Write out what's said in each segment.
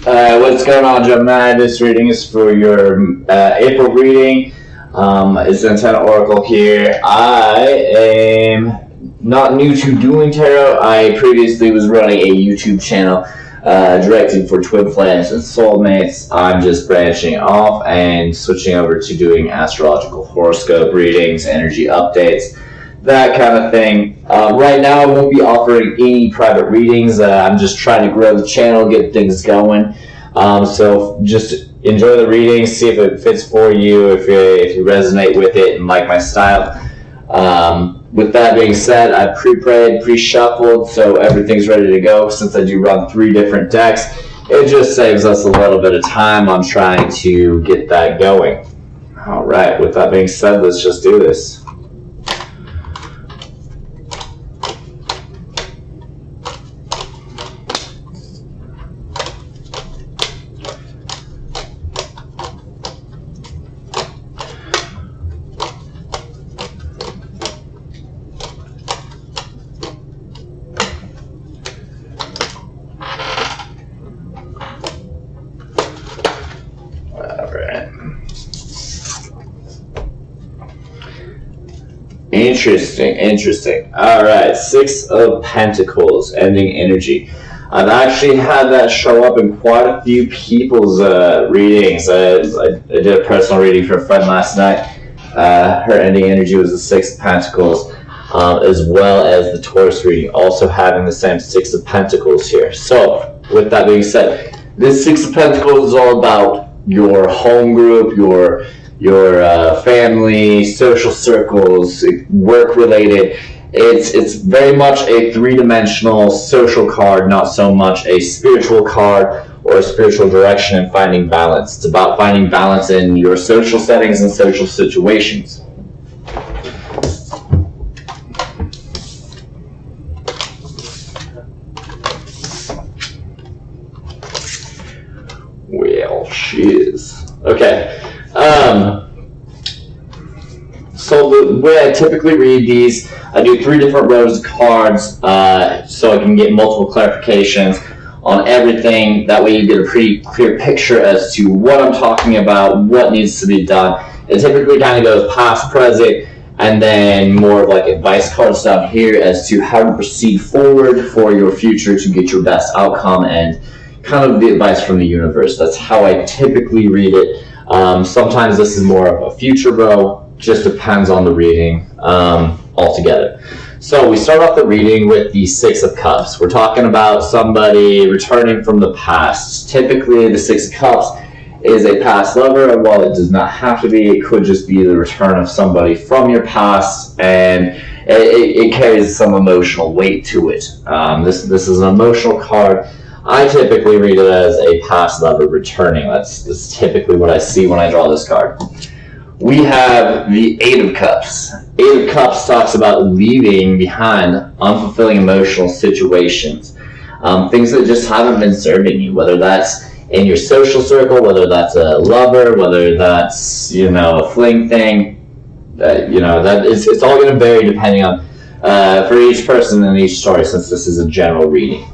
What's going on, Gemini? This reading is for your April reading. It's an Antenna Oracle here. I am not new to doing tarot. I previously was running a YouTube channel directed for twin flames and soulmates. I'm just branching off and switching over to doing astrological horoscope readings, energy updates, that kind of thing. Right now I won't be offering any private readings. I'm just trying to grow the channel, get things going. So just enjoy the reading, see if it fits for you, if you resonate with it and like my style. With that being said, I pre-prayed, pre-shuffled, so everything's ready to go. Since I do run 3 different decks, it just saves us a little bit of time on trying to get that going. Alright, with that being said, let's just do this. Interesting. Alright, 6 of Pentacles, ending energy. I've actually had that show up in quite a few people's readings. I did a personal reading for a friend last night. Her ending energy was the 6 of Pentacles, as well as the Taurus reading, also having the same 6 of Pentacles here. So, with that being said, this 6 of Pentacles is all about your home group, your family, social circles, work related. It's very much a 3-dimensional social card, not so much a spiritual card or a spiritual direction and finding balance. It's about finding balance in your social settings and social situations. Well, shiz. Okay. So the way I typically read these, I do 3 different rows of cards so I can get multiple clarifications on everything. That way you get a pretty clear picture as to what I'm talking about, what needs to be done. It typically kind of goes past, present, and then more of like advice cards down here as to how to proceed forward for your future to get your best outcome and kind of the advice from the universe. That's how I typically read it. Sometimes this is more of a future row. Just depends on the reading altogether. So we start off the reading with the 6 of Cups. We're talking about somebody returning from the past. Typically the 6 of Cups is a past lover, and while it does not have to be, it could just be the return of somebody from your past, and it carries some emotional weight to it. This is an emotional card. I typically read it as a past lover returning. That's typically what I see when I draw this card. We have the 8 of Cups. 8 of Cups talks about leaving behind unfulfilling emotional situations. Things that just haven't been serving you, whether that's in your social circle, whether that's a lover, whether that's, a fling thing. It's all going to vary depending on, for each person and each story, since this is a general reading.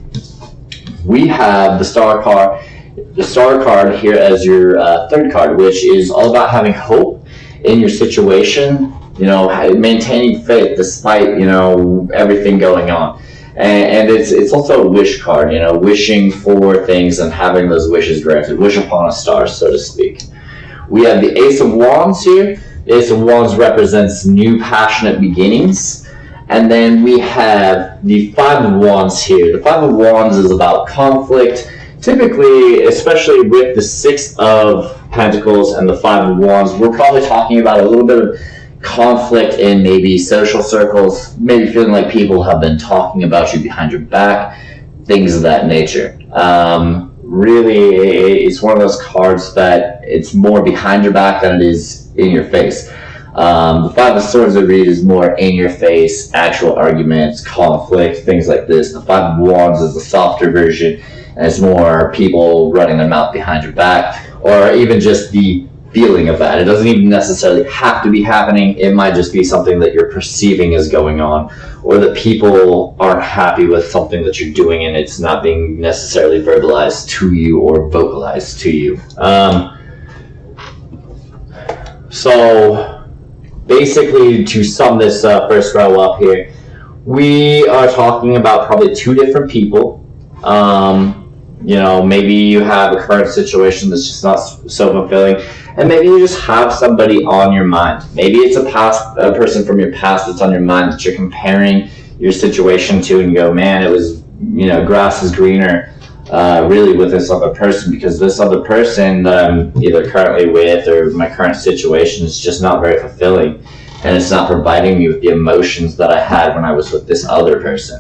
We have the Star card. The Star card here as your 3rd card, which is all about having hope in your situation, maintaining faith despite, everything going on. And it's also a wish card, wishing for things and having those wishes granted. Wish upon a star, so to speak. We have the Ace of Wands here. The Ace of Wands represents new passionate beginnings. And then we have the 5 of Wands here. The 5 of Wands is about conflict. Typically, especially with the 6 of Pentacles and the 5 of Wands, we're probably talking about a little bit of conflict in maybe social circles, maybe feeling like people have been talking about you behind your back, things of that nature. Really, it's one of those cards that it's more behind your back than it is in your face. The 5 of Swords I read is more in your face, actual arguments, conflict, things like this. The 5 of Wands is the softer version, and it's more people running their mouth behind your back, or even just the feeling of that. It doesn't even necessarily have to be happening. It might just be something that you're perceiving is going on, or that people aren't happy with something that you're doing and it's not being necessarily verbalized to you or vocalized to you. So basically, to sum this first row up here, we are talking about probably two different people. Maybe you have a current situation that's just not so fulfilling, and maybe you just have somebody on your mind. Maybe it's a person from your past that's on your mind that you're comparing your situation to, and you go, man, it was, grass is greener really with this other person, because this other person that I'm either currently with or my current situation is just not very fulfilling, and it's not providing me with the emotions that I had when I was with this other person.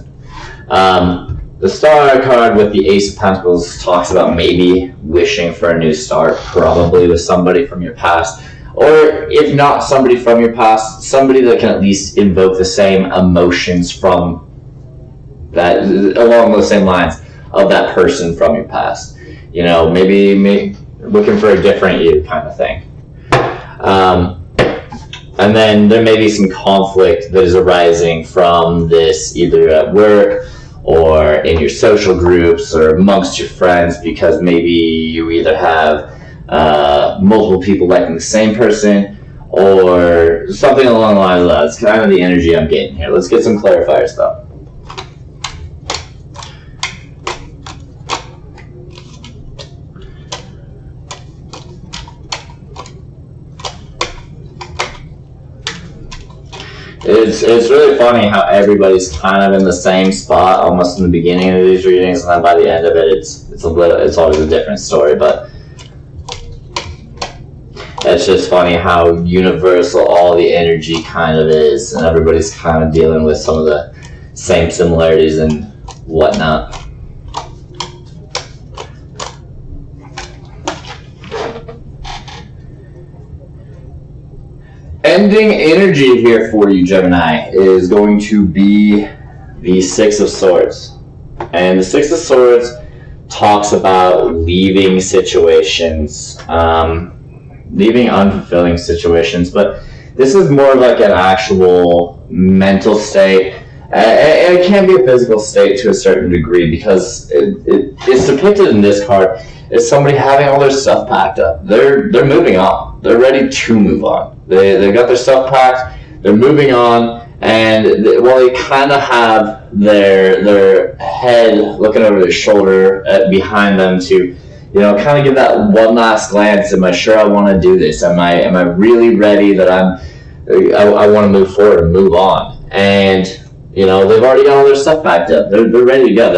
The Star card with the Ace of Pentacles talks about maybe wishing for a new start, probably with somebody from your past, or if not somebody from your past, somebody that can at least invoke the same emotions from that, along those same lines of that person from your past. Maybe looking for a different you kind of thing. And then there may be some conflict that is arising from this, either at work or in your social groups or amongst your friends, because maybe you either have multiple people liking the same person or something along the lines of that. It's kind of the energy I'm getting here. Let's get some clarifiers though. It's really funny how everybody's kind of in the same spot almost in the beginning of these readings, and then by the end of it, it's always a different story. But it's just funny how universal all the energy kind of is, and everybody's kind of dealing with some of the same similarities and whatnot. Ending energy here for you, Gemini, is going to be the Six of Swords. And the Six of Swords talks about leaving situations, leaving unfulfilling situations, but this is more like an actual mental state. And it can be a physical state to a certain degree, because it's depicted in this card as somebody having all their stuff packed up. They're moving on. They're ready to move on. They've got their stuff packed. They're moving on, and they kind of have their head looking over their shoulder behind them to, kind of give that one last glance. Am I sure I want to do this? Am I really ready that I want to move forward and move on? And they've already got all their stuff packed up. They're ready to go.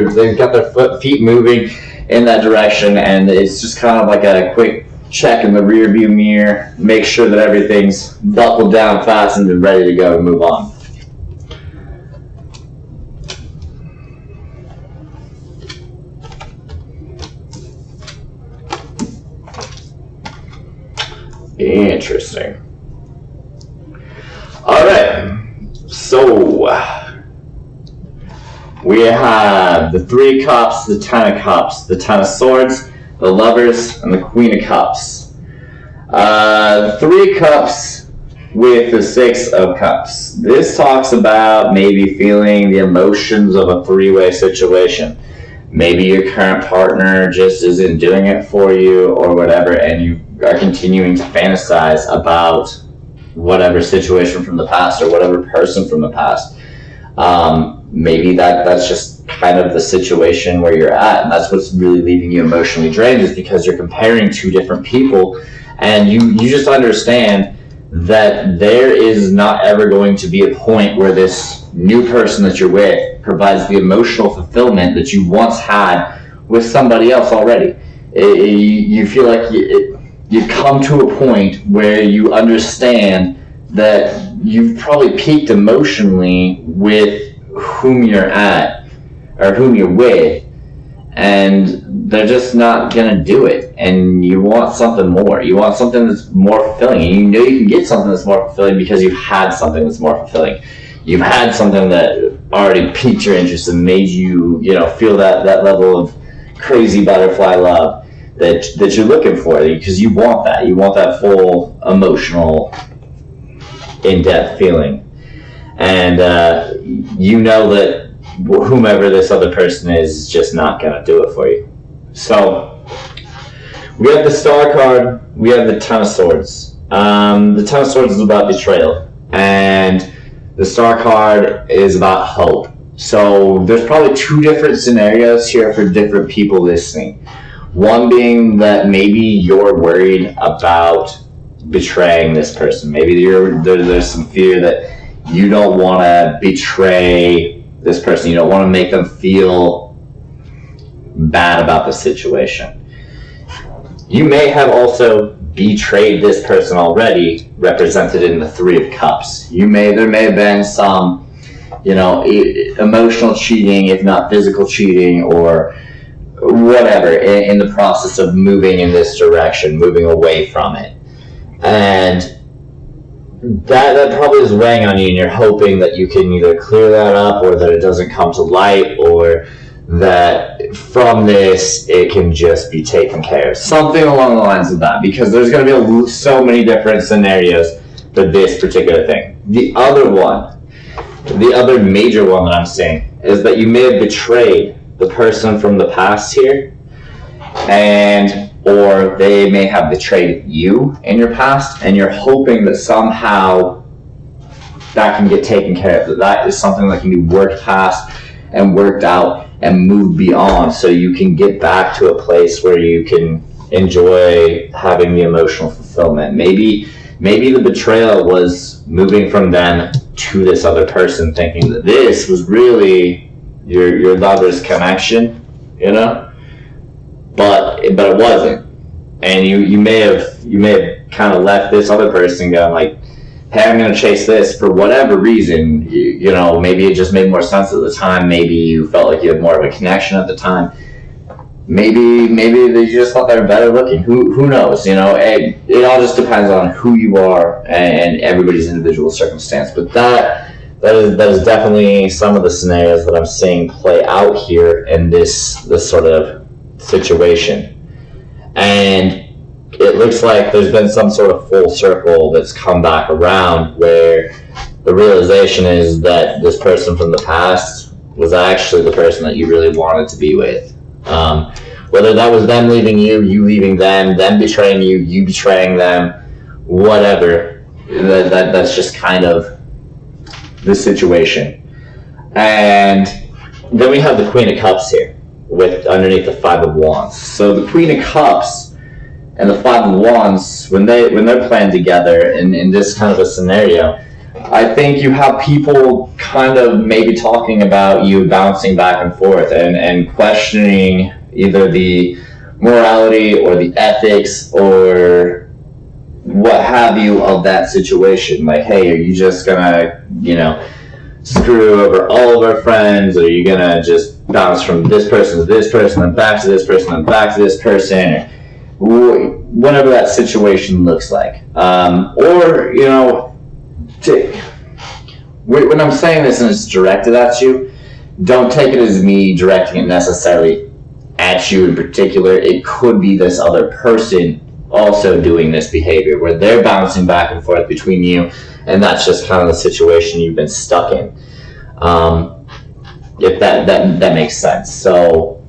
They've got their feet moving in that direction, and it's just kind of like a quick check in the rear view mirror, make sure that everything's buckled down, fastened, and ready to go and move on. Interesting. All right, so we have the Three Cups, the Ten of Cups, the Ten of Swords, the Lovers, and the Queen of Cups. Three Cups with the Six of Cups. This talks about maybe feeling the emotions of a three-way situation. Maybe your current partner just isn't doing it for you or whatever, and you are continuing to fantasize about whatever situation from the past or whatever person from the past. Maybe that's just kind of the situation where you're at, and that's what's really leaving you emotionally drained, is because you're comparing two different people, and you just understand that there is not ever going to be a point where this new person that you're with provides the emotional fulfillment that you once had with somebody else already. You feel like you've come to a point where you understand that you've probably peaked emotionally with whom you're at or whom you're with, and they're just not gonna do it, and you want something more. You want something that's more fulfilling, and you know you can get something that's more fulfilling because you've had something that's more fulfilling. You've had something that already piqued your interest and made you, feel that level of crazy butterfly love that you're looking for, because you want that full emotional, in-depth feeling. And you know that whomever this other person is just not going to do it for you. So we have the Star card, we have the Ten of Swords. The Ten of Swords is about betrayal, and the Star card is about hope. So there's probably two different scenarios here for different people listening. One being that maybe you're worried about betraying this person. Maybe there's some fear that you don't want to betray this person. You don't want to make them feel bad about the situation. You may have also betrayed this person already, represented in the Three of Cups. There may have been some, emotional cheating, if not physical cheating, or whatever, in the process of moving in this direction, moving away from it. And that probably is weighing on you, and you're hoping that you can either clear that up, or that it doesn't come to light, or that from this it can just be taken care of. Something along the lines of that, because there's going to be so many different scenarios for this particular thing. The other major one that I'm seeing is that you may have betrayed the person from the past here, or they may have betrayed you in your past, and you're hoping that somehow that can get taken care of, that is something that can be worked past and worked out and moved beyond, so you can get back to a place where you can enjoy having the emotional fulfillment. Maybe the betrayal was moving from them to this other person, thinking that this was really your lover's connection, but it wasn't. And you may have kind of left this other person going like, hey, I'm going to chase this for whatever reason. Maybe it just made more sense at the time. Maybe you felt like you had more of a connection at the time. Maybe they just thought they were better looking. Who knows? It all just depends on who you are and everybody's individual circumstance. But that is definitely some of the scenarios that I'm seeing play out here in this sort of situation. And it looks like there's been some sort of full circle that's come back around, where the realization is that this person from the past was actually the person that you really wanted to be with. Whether that was them leaving you leaving them betraying you betraying them, whatever, that's just kind of the situation. And then we have the Queen of Cups here, with underneath the Five of Wands. So the Queen of Cups and the Five of Wands, when they're playing together in this kind of a scenario, I think you have people kind of maybe talking about you bouncing back and forth and questioning either the morality or the ethics or what have you of that situation. Like, hey, are you just gonna, screw over all of our friends? Or are you gonna just bounce from this person to this person, and back to this person, and back to this person, or whatever that situation looks like. When I'm saying this and it's directed at you, don't take it as me directing it necessarily at you in particular. It could be this other person also doing this behavior, where they're bouncing back and forth between you, and that's just kind of the situation you've been stuck in. If that makes sense. So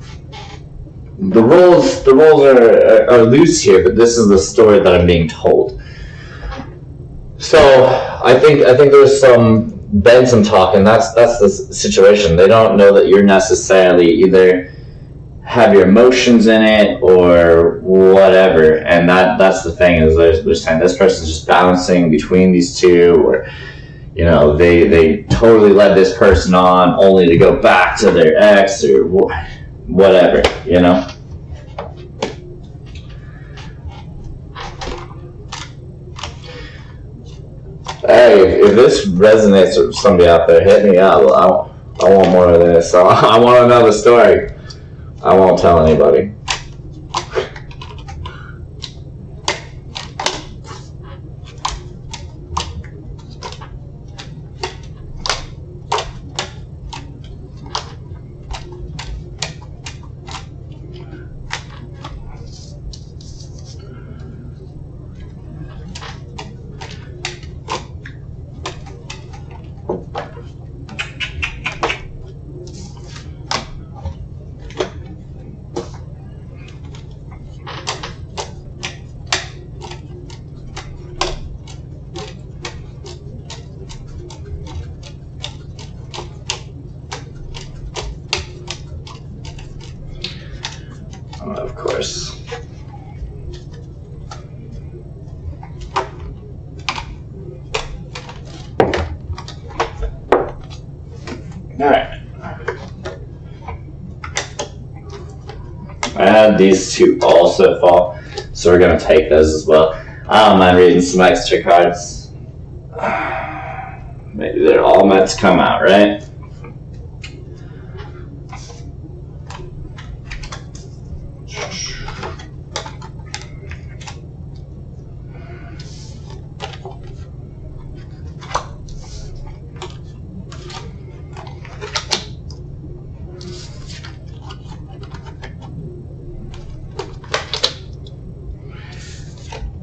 the roles are loose here, but this is the story that I'm being told. So I think there's been some talk, and that's the situation. They don't know that you're necessarily either have your emotions in it or whatever, and that's the thing, is they're saying this person's just bouncing between these two, or they totally led this person on only to go back to their ex or whatever. Hey, if this resonates with somebody out there, hit me up. I want more of this. I want to know the story. I won't tell anybody. Of course. Alright. And these two also fall, so we're going to take those as well. I don't mind reading some extra cards. Maybe they're all meant to come out, right?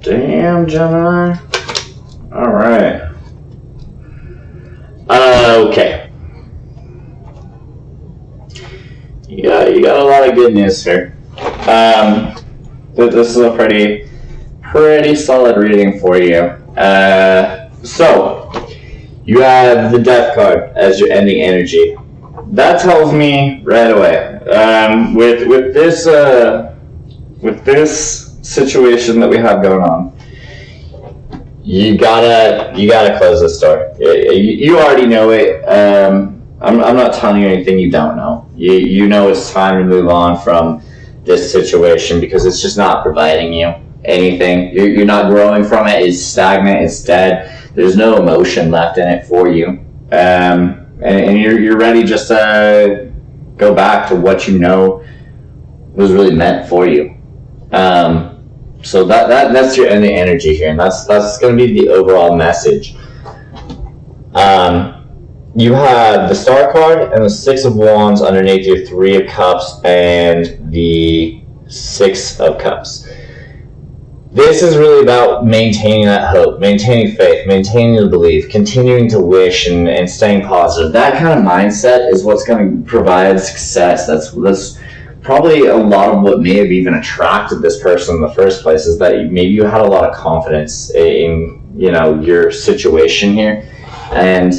Damn, Gemini. Alright. Okay. You got a lot of good news here. This is a pretty solid reading for you. So, you have the Death card as your ending energy. That tells me right away. With this situation that we have going on, you gotta close this door. You already know it. I'm not telling you anything you don't know. You know it's time to move on from this situation because it's just not providing you anything. You're not growing from it. It's stagnant. It's dead. There's no emotion left in it for you. And you're ready just to go back to what you know was really meant for you. So that's your ending energy here, and that's going to be the overall message. You have the Star card and the Six of Wands underneath your Three of Cups and the Six of Cups. This is really about maintaining that hope, maintaining faith, maintaining the belief, continuing to wish and staying positive. That kind of mindset is what's going to provide success. That's probably a lot of what may have even attracted this person in the first place, is that maybe you had a lot of confidence in your situation here, and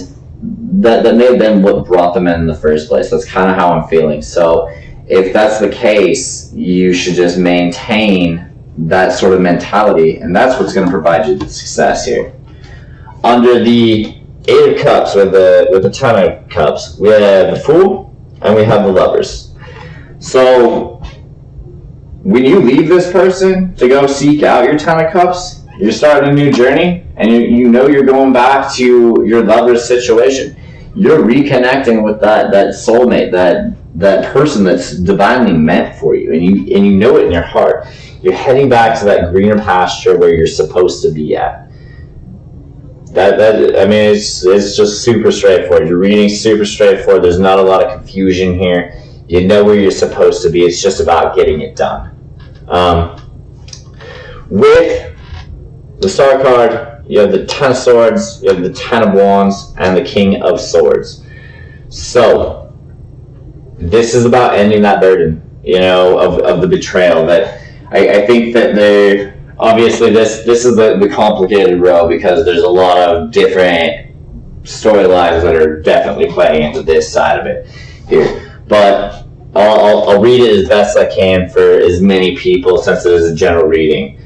that may have been what brought them in the first place. That's kind of how I'm feeling. So if that's the case, you should just maintain that sort of mentality, and that's what's going to provide you the success here. Under the Eight of Cups, with the Ten of Cups, we have the Fool and we have the Lovers. So when you leave this person to go seek out your Ten of Cups, you're starting a new journey, and you know you're going back to your lover's situation. You're reconnecting with that soulmate, that person that's divinely meant for you, and you know it in your heart. You're heading back to that greener pasture where you're supposed to be at. It's just super straightforward. Your reading's super straightforward. There's not a lot of confusion here. You know where you're supposed to be. It's just about getting it done. With the Star card, you have the Ten of Swords, you have the Ten of Wands, and the King of Swords. So, this is about ending that burden, of the betrayal. That I think that obviously this is the complicated row, because there's a lot of different storylines that are definitely playing into this side of it here. But I'll read it as best I can for as many people, since it is a general reading.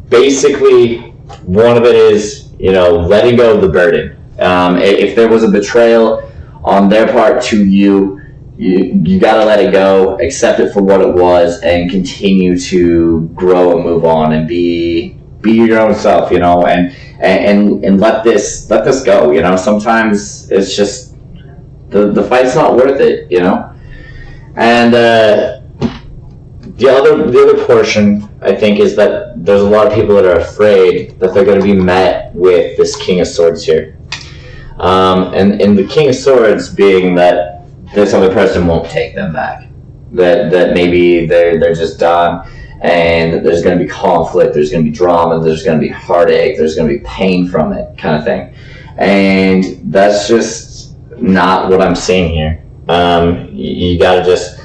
Basically, one of it is, letting go of the burden. If there was a betrayal on their part to you, you got to let it go, accept it for what it was, and continue to grow and move on and be your own self, and let this go. Sometimes it's just the fight's not worth it, And the other portion, I think, is that there's a lot of people that are afraid that they're going to be met with this King of Swords here. And the King of Swords being that this other person won't take them back. That maybe they're just done, and there's going to be conflict, there's going to be drama, there's going to be heartache, there's going to be pain from it, kind of thing. And that's just not what I'm seeing here. You got to just,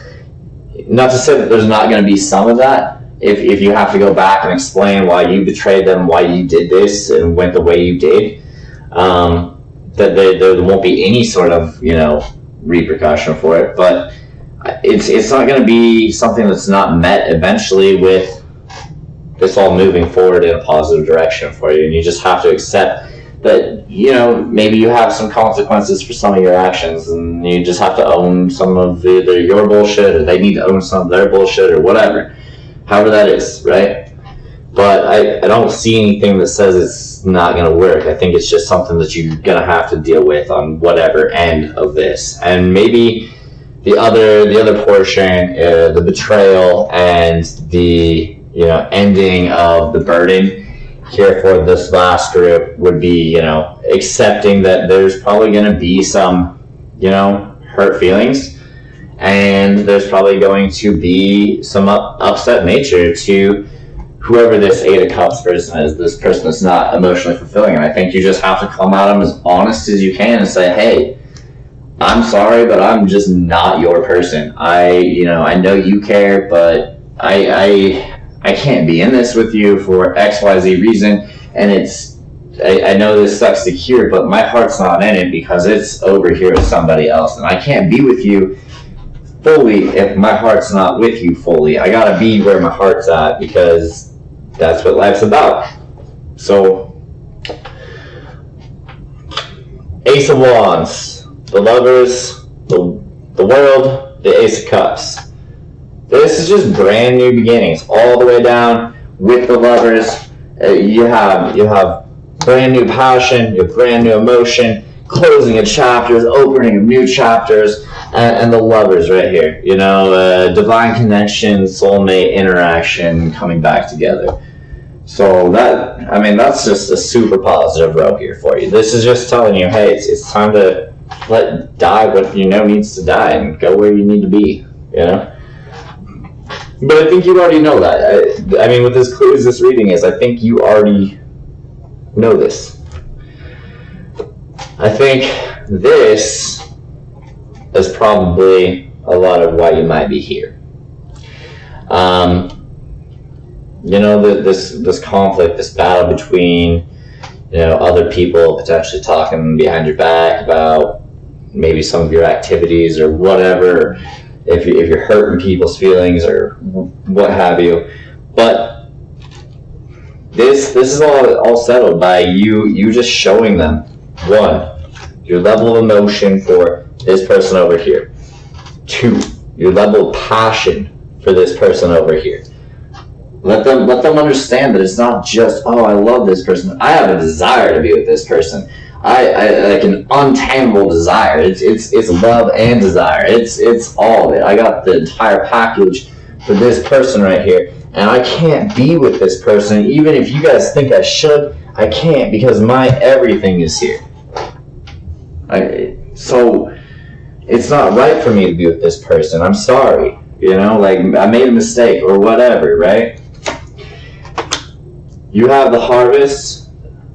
not to say that there's not going to be some of that, if you have to go back and explain why you betrayed them, why you did this and went the way you did, that there won't be any sort of, repercussion for it. But it's not going to be something that's not met eventually with this all moving forward in a positive direction for you. And you just have to accept that, maybe you have some consequences for some of your actions, and you just have to own some of either your bullshit, or they need to own some of their bullshit, or whatever. However that is, right? But I don't see anything that says it's not going to work. I think it's just something that you're going to have to deal with on whatever end of this. And maybe the other portion, the betrayal and the ending of the burden here for this last group would be, accepting that there's probably going to be some, hurt feelings, and there's probably going to be some upset nature to whoever this 8 of Cups person is. This person is not emotionally fulfilling, and I think you just have to come at them as honest as you can and say, hey, I'm sorry, but I'm just not your person. I know you care, but I can't be in this with you for XYZ reason, and I know this sucks to hear, but my heart's not in it because it's over here with somebody else, and I can't be with you fully if my heart's not with you fully. I gotta be where my heart's at, because that's what life's about. So, Ace of Wands, the Lovers, the World, the Ace of Cups. This is just brand new beginnings, all the way down with the Lovers. You have brand new passion, you have brand new emotion, closing of chapters, opening of new chapters, and the Lovers right here. Divine connection, soulmate interaction, coming back together. So that's just a super positive row here for you. This is just telling you, hey, it's time to let die what needs to die and go where you need to be. But I think you already know that. With as clear as this reading is, I think you already know this. I think this is probably a lot of why you might be here. This conflict, this battle between, other people potentially talking behind your back about maybe some of your activities or whatever, if you're hurting people's feelings or what have you. But this is all settled by you just showing them, 1, your level of emotion for this person over here. 2, your level of passion for this person over here. Let them understand that it's not just, oh, I love this person. I have a desire to be with this person. I like an untamable desire. It's love and desire. It's all of it. I got the entire package for this person right here, and I can't be with this person. Even if you guys think I should, I can't, because my everything is here. So it's not right for me to be with this person. I'm sorry. I made a mistake or whatever, right? You have the Harvest.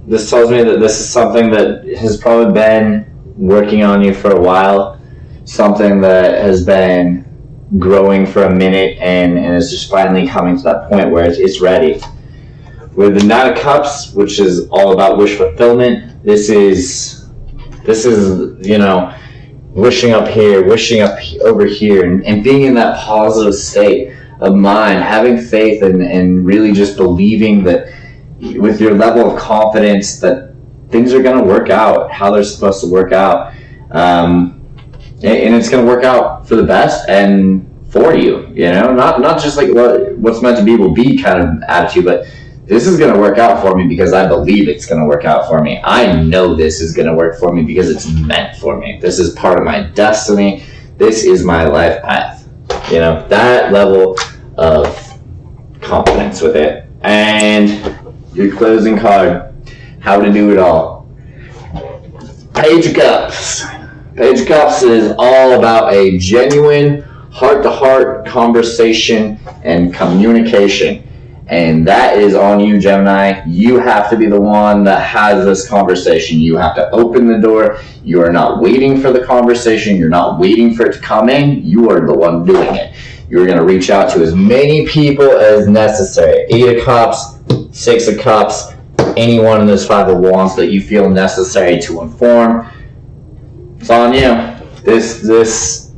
This tells me that this is something that has probably been working on you for a while. Something that has been growing for a minute and is just finally coming to that point where it's ready. With the 9 of Cups, which is all about wish fulfillment, this is wishing up here, wishing up over here, and being in that positive state of mind, having faith and really just believing that with your level of confidence that things are going to work out how they're supposed to work out, and it's going to work out for the best and for you, not just like what's meant to be will be kind of attitude, but this is going to work out for me because I believe it's going to work out for me. I know this is going to work for me because it's meant for me. This is part of my destiny. This is my life path. That level of confidence with it. And your closing card, how to do it all. Page of Cups. Page of Cups is all about a genuine heart-to-heart conversation and communication. And that is on you, Gemini. You have to be the one that has this conversation. You have to open the door. You are not waiting for the conversation. You're not waiting for it to come in. You are the one doing it. You're going to reach out to as many people as necessary. 8 of Cups, 6 of Cups, anyone in this 5 of Wands that you feel necessary to inform. It's on you. This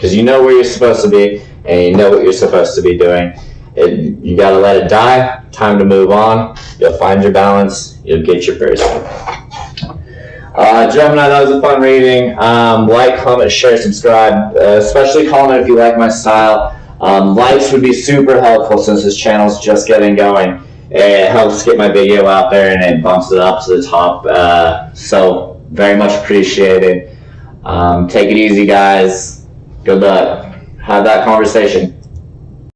because you know where you're supposed to be and you know what you're supposed to be doing. You got to let it die. Time to move on. You'll find your balance. You'll get your person. Gemini, that was a fun reading. Like, comment, share, subscribe. Especially comment if you like my style. Likes would be super helpful since this channel's just getting going. It helps get my video out there and it bumps it up to the top. So very much appreciated. Take it easy, guys. Good luck. Have that conversation.